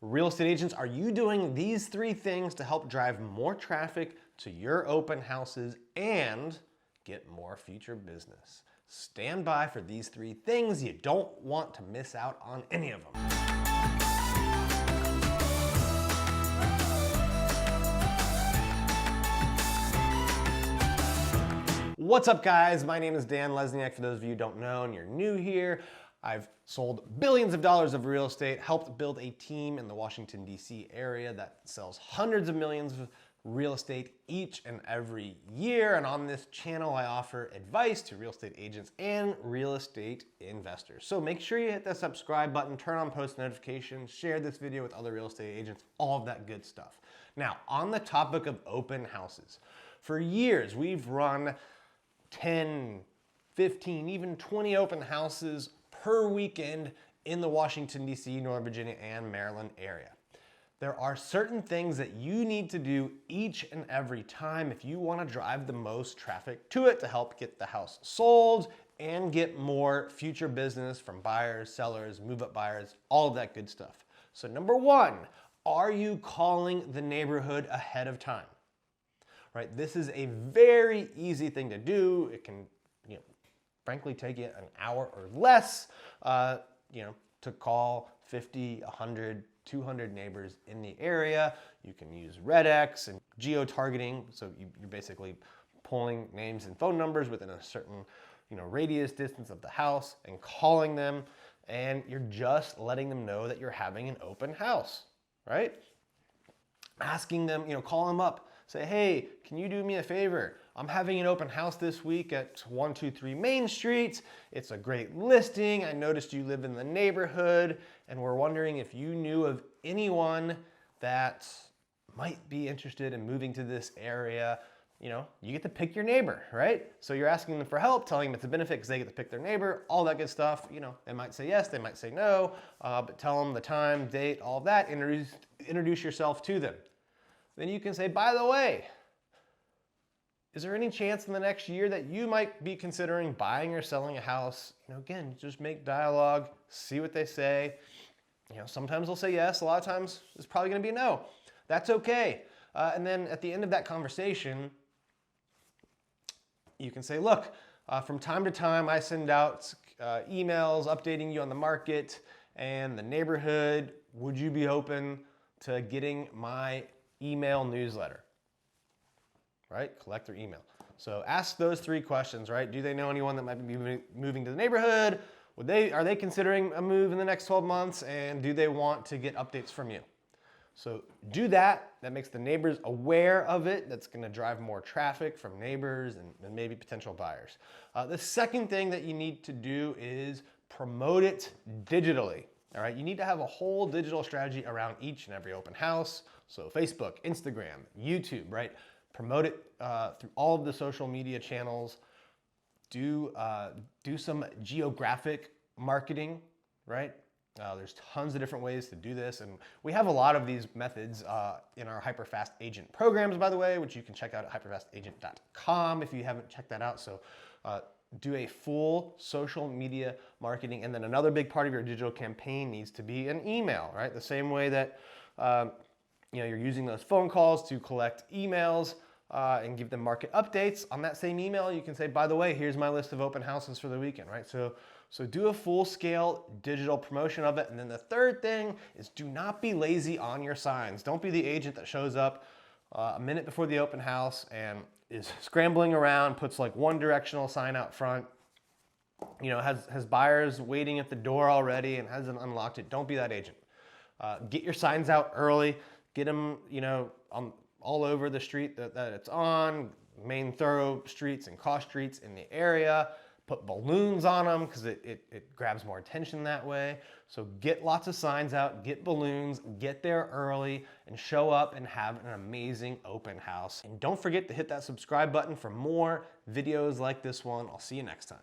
Real estate agents, are you doing these 3 things to help drive more traffic to your open houses and get more future business? Stand by for these 3 things. You don't want to miss out on any of them. What's up, guys? My name is Dan Lesniak. For those of you who don't know and you're new here, I've sold billions of dollars of real estate, helped build a team in the Washington, D.C. area that sells hundreds of millions of real estate each and every year. And on this channel, I offer advice to real estate agents and real estate investors. So make sure you hit that subscribe button, turn on post notifications, share this video with other real estate agents, all of that good stuff. Now, on the topic of open houses, for years, we've run 10, 15, even 20 open houses per weekend in the Washington, D.C., Northern Virginia, and Maryland area. There are certain things that you need to do each and every time if you want to drive the most traffic to it to help get the house sold and get more future business from buyers, sellers, move-up buyers, all of that good stuff. So number 1, are you calling the neighborhood ahead of time? Right? This is a very easy thing to do. It can, frankly take you an hour or less, to call 50, 100, 200 neighbors in the area. You can use RedX and geo-targeting. So you're basically pulling names and phone numbers within a certain, radius distance of the house and calling them. And you're just letting them know that you're having an open house, right? Asking them, call them up. Say, hey, can you do me a favor? I'm having an open house this week at 123 Main Street. It's a great listing. I noticed you live in the neighborhood, and we're wondering if you knew of anyone that might be interested in moving to this area. You get to pick your neighbor, right? So you're asking them for help, telling them it's a benefit because they get to pick their neighbor, all that good stuff. They might say yes, they might say no, but tell them the time, date, all of that. Introduce yourself to them. Then you can say, by the way, is there any chance in the next year that you might be considering buying or selling a house? Again, just make dialogue, see what they say. Sometimes they'll say yes, a lot of times it's probably gonna be a no. That's okay. And then at the end of that conversation, you can say, look, from time to time I send out emails updating you on the market and the neighborhood. Would you be open to getting my email newsletter, right? Collect their email. So ask those 3 questions, right? Do they know anyone that might be moving to the neighborhood? Are they considering a move in the next 12 months? And do they want to get updates from you? So do that. That makes the neighbors aware of it. That's going to drive more traffic from neighbors and maybe potential buyers. The second thing that you need to do is promote it digitally. All right, you need to have a whole digital strategy around each and every open house. So Facebook, Instagram, YouTube, right? Promote it through all of the social media channels. Do some geographic marketing, right? There's tons of different ways to do this. And we have a lot of these methods in our HYPERFAST agent programs, by the way, which you can check out at hyperfastagent.com if you haven't checked that out. So do a full social media marketing. And then another big part of your digital campaign needs to be an email, right? The same way that you're using those phone calls to collect emails and give them market updates. On that same email, you can say, by the way, here's my list of open houses for the weekend, right? So do a full-scale digital promotion of it. And then the third thing is do not be lazy on your signs. Don't be the agent that shows up a minute before the open house and is scrambling around, puts like one directional sign out front, has buyers waiting at the door already and hasn't unlocked it. Don't be that agent. Get your signs out early, get them, all over the street that it's on, main thorough streets and cross streets in the area. Put balloons on them because it grabs more attention that way. So get lots of signs out, get balloons, get there early, and show up and have an amazing open house. And don't forget to hit that subscribe button for more videos like this one. I'll see you next time.